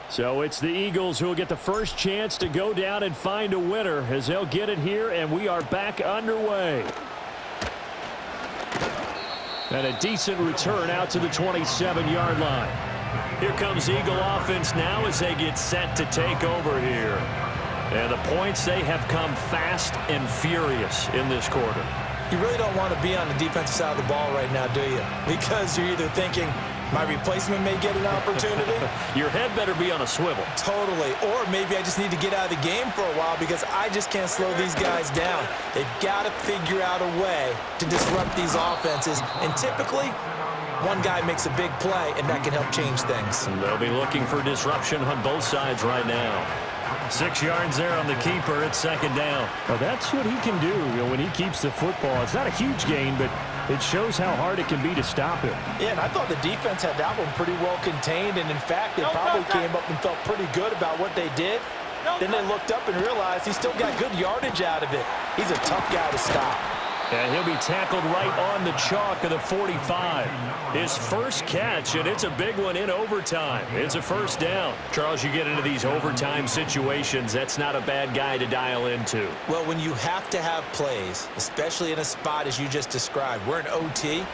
So it's the Eagles who will get the first chance to go down and find a winner as they'll get it here, and we are back underway. And a decent return out to the 27-yard line. Here comes Eagle offense now as they get set to take over here. And the points, they have come fast and furious in this quarter. You really don't want to be on the defensive side of the ball right now, do you? Because you're either thinking, my replacement may get an opportunity. Your head better be on a swivel. Totally. Or maybe I just need to get out of the game for a while because I just can't slow these guys down. They've got to figure out a way to disrupt these offenses. And typically, one guy makes a big play, and that can help change things. And they'll be looking for disruption on both sides right now. 6 yards there on the keeper. It's second down. Well, that's what he can do, when he keeps the football. It's not a huge gain, but it shows how hard it can be to stop him. Yeah, and I thought the defense had that one pretty well contained, and in fact, they probably came up and felt pretty good about what they did. Then they looked up and realized he still got good yardage out of it. He's a tough guy to stop. And he'll be tackled right on the chalk of the 45. His first catch, and it's a big one in overtime. It's a first down. Charles, you get into these overtime situations, that's not a bad guy to dial into. Well, when you have to have plays, especially in a spot as you just described, we're in OT,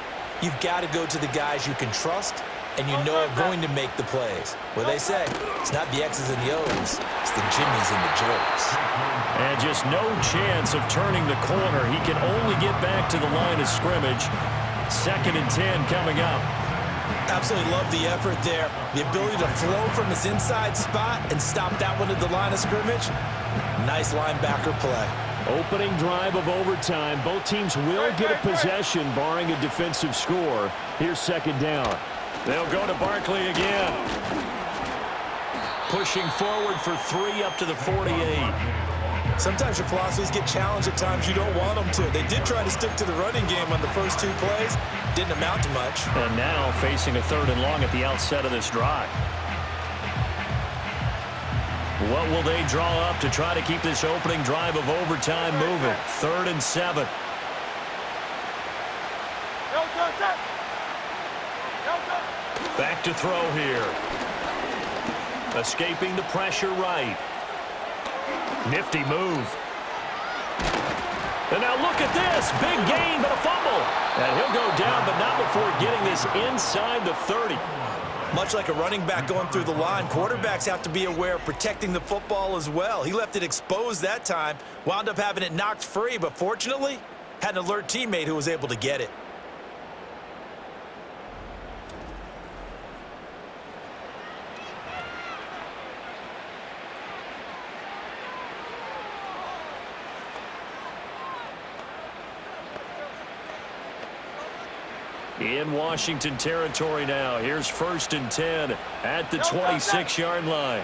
you've got to go to the guys you can trust and you know are going to make the plays. Well, they say it's not the X's and the O's, it's the Jimmys and the Joes. And just no chance of turning the corner. He can only get back to the line of scrimmage. 2nd and 10 coming up. Absolutely love the effort there. The ability to flow from his inside spot and stop that one at the line of scrimmage. Nice linebacker play. Opening drive of overtime. Both teams will get a possession, barring a defensive score. Here's second down. They'll go to Barkley again. Pushing forward for 3 up to the 48. Sometimes your philosophies get challenged at times you don't want them to. They did try to stick to the running game on the first 2 plays. Didn't amount to much. And now facing a 3rd and long at the outset of this drive. What will they draw up to try to keep this opening drive of overtime moving? 3rd and 7. Back to throw here. Escaping the pressure right. Nifty move. And now look at this. Big gain, but a fumble. And he'll go down, but not before getting this inside the 30. Much like a running back going through the line, quarterbacks have to be aware of protecting the football as well. He left it exposed that time, wound up having it knocked free, but fortunately, had an alert teammate who was able to get it. In Washington territory now. Here's 1st and 10 at the 26-yard line.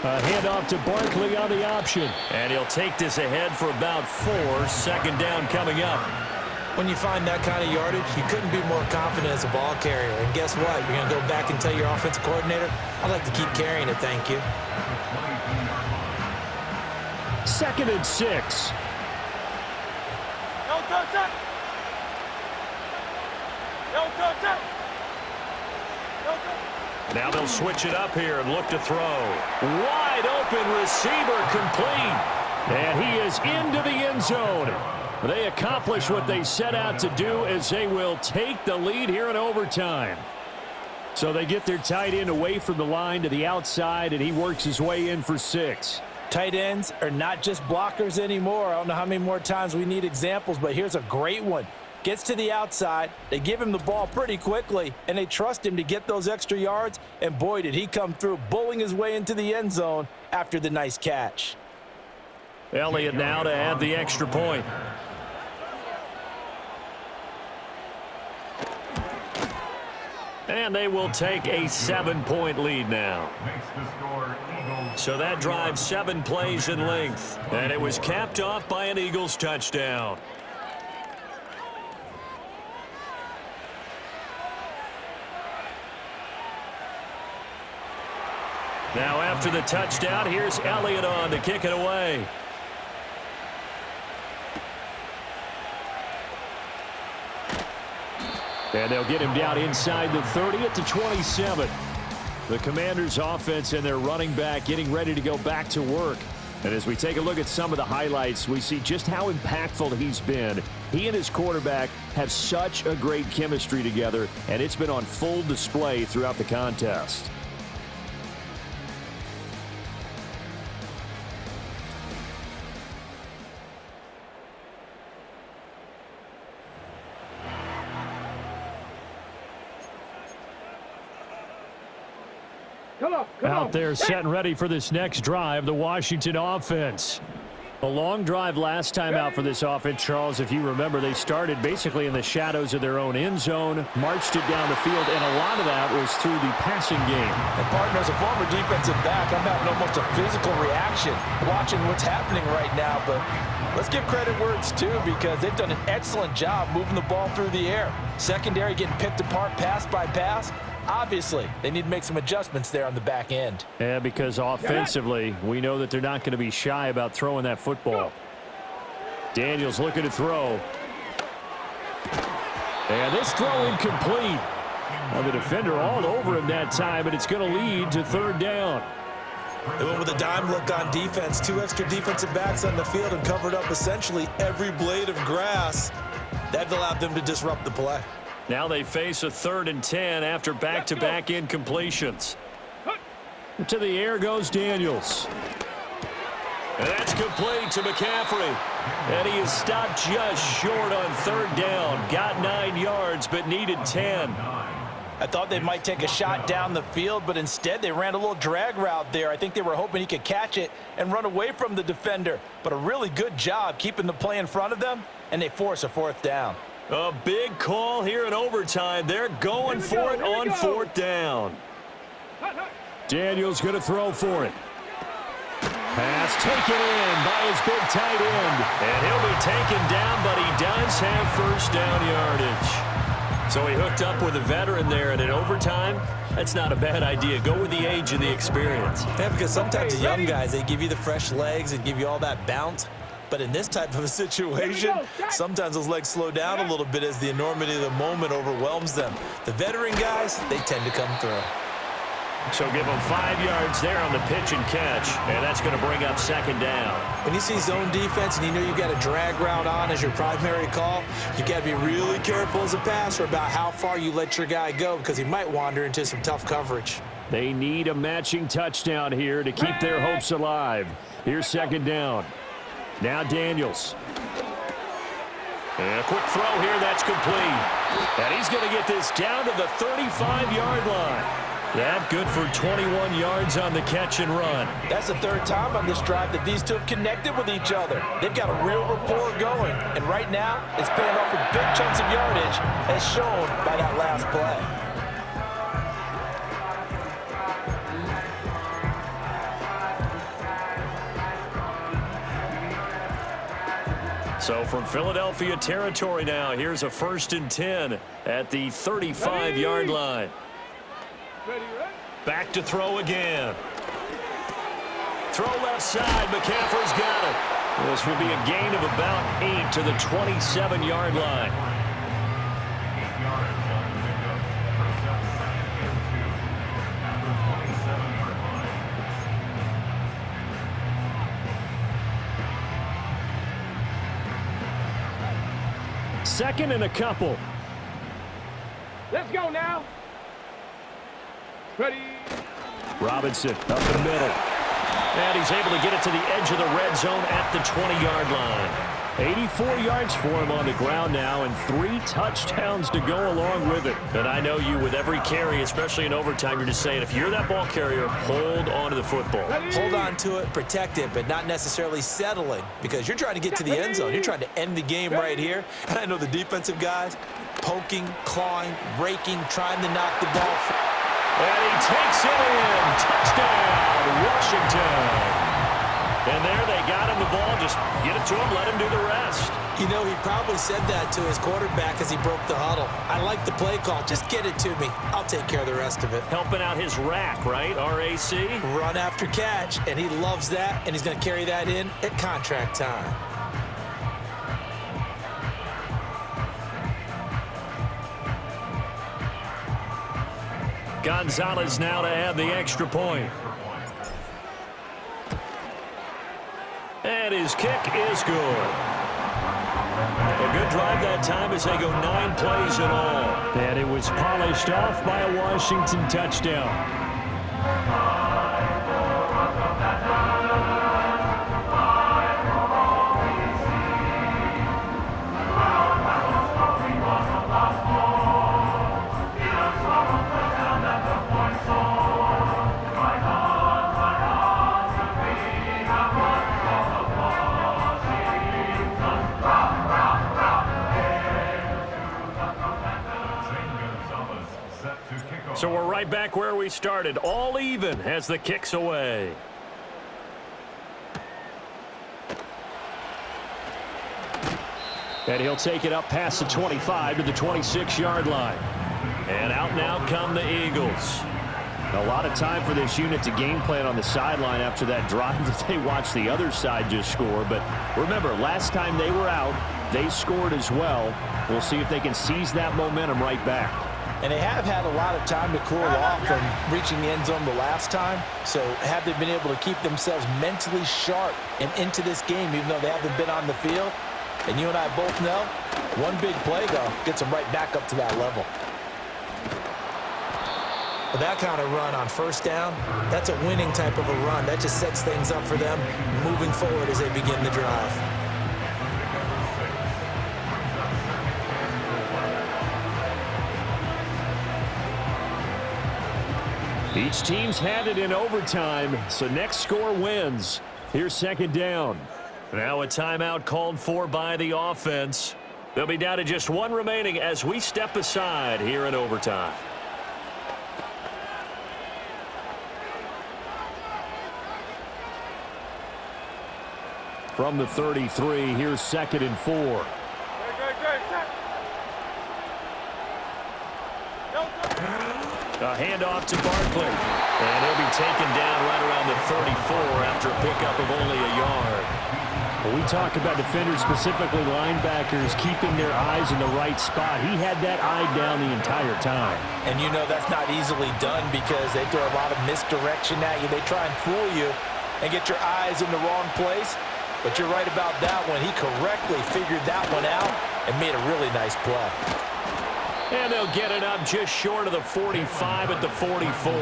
A handoff to Barkley on the option. And he'll take this ahead for about 4. 2nd down coming up. When you find that kind of yardage, you couldn't be more confident as a ball carrier. And guess what? You're going to go back and tell your offensive coordinator, I'd like to keep carrying it, thank you. 2nd and 6. Now they'll switch it up here and look to throw. Wide open receiver complete. And he is into the end zone. They accomplish what they set out to do as they will take the lead here in overtime. So they get their tight end away from the line to the outside, and he works his way in for 6. Tight ends are not just blockers anymore. I don't know how many more times we need examples, but here's a great one. Gets to the outside, they give him the ball pretty quickly, and they trust him to get those extra yards, and boy, did he come through, bowling his way into the end zone after the nice catch. Elliott now to add the extra point. And they will take a 7-point lead now. So that drive 7 plays in length, and it was capped off by an Eagles touchdown. Now after the touchdown, here's Elliott on to kick it away. And they'll get him down inside the 30 at the 27. The Commanders' offense and their running back getting ready to go back to work. And as we take a look at some of the highlights, we see just how impactful he's been. He and his quarterback have such a great chemistry together, and it's been on full display throughout the contest. Out there set and ready for this next drive, the Washington offense. A long drive last time out for this offense, Charles. If you remember, they started basically in the shadows of their own end zone, marched it down the field, and a lot of that was through the passing game. And partner, as a former defensive back, I'm having almost a physical reaction watching what's happening right now. But let's give credit where it's due, because they've done an excellent job moving the ball through the air. Secondary getting picked apart pass by pass. Obviously, they need to make some adjustments there on the back end. Yeah, because offensively, we know that they're not going to be shy about throwing that football. Daniels looking to throw. And this throw incomplete. Well, the defender all over him that time, and it's going to lead to third down. They went with a dime look on defense. 2 extra defensive backs on the field and covered up essentially every blade of grass. That allowed them to disrupt the play. Now they face a 3rd and 10 after back-to-back incompletions. To the air goes Daniels. And that's complete to McCaffrey. And he is stopped just short on 3rd down. Got 9 yards, but needed 10. I thought they might take a shot down the field, but instead they ran a little drag route there. I think they were hoping he could catch it and run away from the defender. But a really good job keeping the play in front of them, and they force a 4th down. A big call here in overtime. They're going for it on 4th down. Daniels going to throw for it. Pass taken in by his big tight end. And he'll be taken down, but he does have 1st down yardage. So he hooked up with a veteran there, and in overtime, that's not a bad idea. Go with the age and the experience. Yeah, because sometimes the young guys, they give you the fresh legs and give you all that bounce. But in this type of a situation, sometimes those legs slow down a little bit as the enormity of the moment overwhelms them. The veteran guys, they tend to come through. So give them 5 yards there on the pitch and catch, and that's going to bring up 2nd down. When you see zone defense and you know you've got a drag route on as your primary call, you got to be really careful as a passer about how far you let your guy go, because he might wander into some tough coverage. They need a matching touchdown here to keep their hopes alive. Here's 2nd down. Now Daniels. And a quick throw here, that's complete. And he's going to get this down to the 35-yard line. That good for 21 yards on the catch and run. That's the 3rd time on this drive that these two have connected with each other. They've got a real rapport going. And right now, it's paying off with big chunks of yardage, as shown by that last play. So from Philadelphia territory now, here's a 1st and 10 at the 35-yard line. Back to throw again. Throw left side. McCaffrey's got it. This will be a gain of about 8 to the 27-yard line. Second and a couple. Let's go now. Ready. Robinson up the middle. And he's able to get it to the edge of the red zone at the 20-yard line. 84 yards for him on the ground now, and 3 touchdowns to go along with it. And I know you, with every carry, especially in overtime, you're just saying, if you're that ball carrier, hold on to the football. Hold on to it, protect it, but not necessarily settling, because you're trying to get to the end zone. You're trying to end the game right here. And I know the defensive guys poking, clawing, raking, trying to knock the ball. And he takes it in. Touchdown, Washington. And there they got him the ball. Just get it to him, let him do the rest. You know, he probably said that to his quarterback as he broke the huddle. I like the play call. Just get it to me. I'll take care of the rest of it. Helping out his rack, right? RAC? Run after catch, and he loves that, and he's going to carry that in at contract time. Gonzalez now to add the extra point. And his kick is good. A good drive that time as they go 9 plays in all. And it was polished off by a Washington touchdown. So we're right back where we started, all even as the kick's away. And he'll take it up past the 25 to the 26-yard line. And out now come the Eagles. A lot of time for this unit to game plan on the sideline after that drive that they watched the other side just score. But remember, last time they were out, they scored as well. We'll see if they can seize that momentum right back. And they have had a lot of time to cool off from reaching the end zone the last time. So have they been able to keep themselves mentally sharp and into this game, even though they haven't been on the field? And you and I both know, one big play, though, gets them right back up to that level. With that kind of run on first down, that's a winning type of a run. That just sets things up for them moving forward as they begin the drive. Each team's had it in overtime, so next score wins. Here's second down. Now a timeout called for by the offense. They'll be down to just one remaining as we step aside here in overtime. From the 33, here's 2nd and 4. A handoff to Barkley. And he'll be taken down right around the 34 after a pickup of only a yard. When we talk about defenders, specifically linebackers, keeping their eyes in the right spot, he had that eye down the entire time. And you know that's not easily done because they throw a lot of misdirection at you. They try and fool you and get your eyes in the wrong place. But you're right about that one. He correctly figured that one out and made a really nice play. And they'll get it up just short of the 45 at the 44.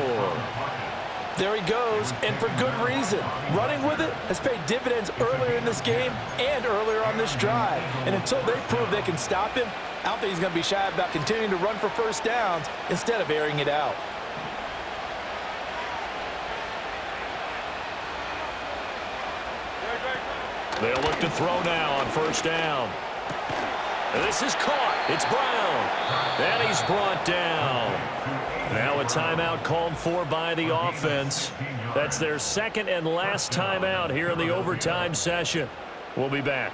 There he goes, and for good reason. Running with it has paid dividends earlier in this game and earlier on this drive. And until they prove they can stop him, I don't think he's going to be shy about continuing to run for first downs instead of airing it out. They'll look to throw now on first down. And this is caught. It's Brown. And he's brought down. Now a timeout called for by the offense. That's their second and last timeout here in the overtime session. We'll be back.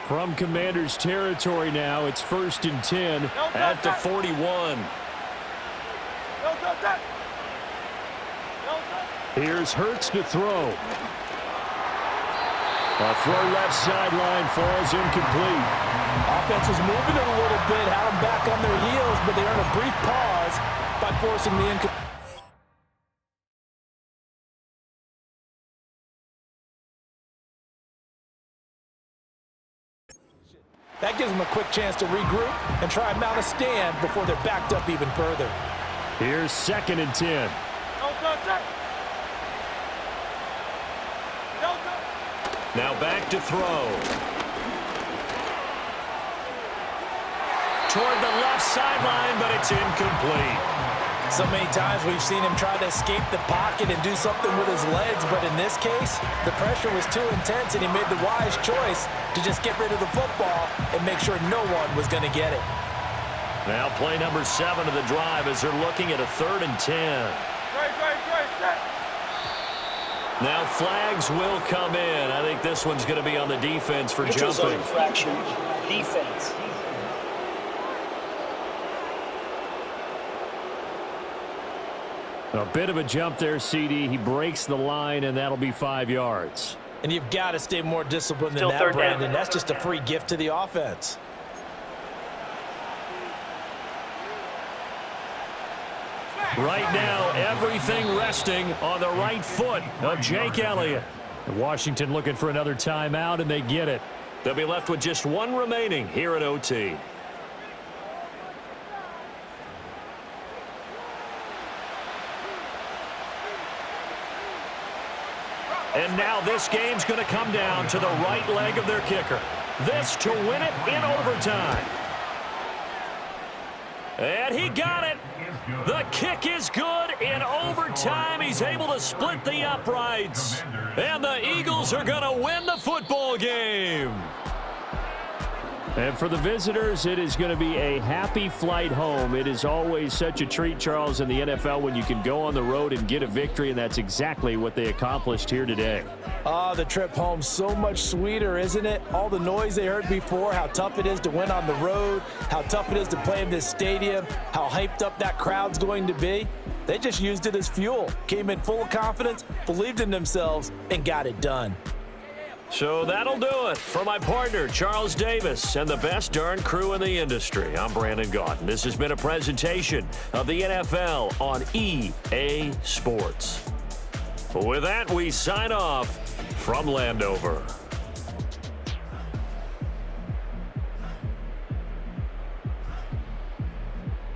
From Commander's territory now, it's 1st and 10 at the 41. Here's Hurts to throw. A throw left sideline falls incomplete. Offense was moving it a little bit, had them back on their heels, but they earned a brief pause by forcing the incomplete. That gives them a quick chance to regroup and try and mount a stand before they're backed up even further. Here's 2nd and 10. Now back to throw. Toward the left sideline, but it's incomplete. So many times we've seen him try to escape the pocket and do something with his legs, but in this case, the pressure was too intense and he made the wise choice to just get rid of the football and make sure no one was going to get it. Now play number 7 of the drive as they're looking at a 3rd and 10. Now flags will come in. I think this one's going to be on the defense for Neutral jumping. zone infraction. Defense. A bit of a jump there, CD. He breaks the line, and that'll be 5 yards. And you've got to stay more disciplined than Still that, third down. Brandon. That's just a free gift to the offense. Right now, everything resting on the right foot of Jake Elliott. Washington looking for another timeout, and they get it. They'll be left with just one remaining here at OT. And now this game's going to come down to the right leg of their kicker. This to win it in overtime. And he got it. The kick is good. In overtime, he's able to split the uprights. And the Eagles are going to win the football game. And for the visitors, it is going to be a happy flight home. It is always such a treat, Charles, in the NFL when you can go on the road and get a victory, and that's exactly what they accomplished here today. Oh, the trip home so much sweeter, isn't it? All the noise they heard before, how tough it is to win on the road, how tough it is to play in this stadium, how hyped up that crowd's going to be. They just used it as fuel, came in full of confidence, believed in themselves, and got it done. So that'll do it for my partner, Charles Davis, and the best darn crew in the industry. I'm Brandon Gaudin. This has been a presentation of the NFL on EA Sports. With that, we sign off from Landover.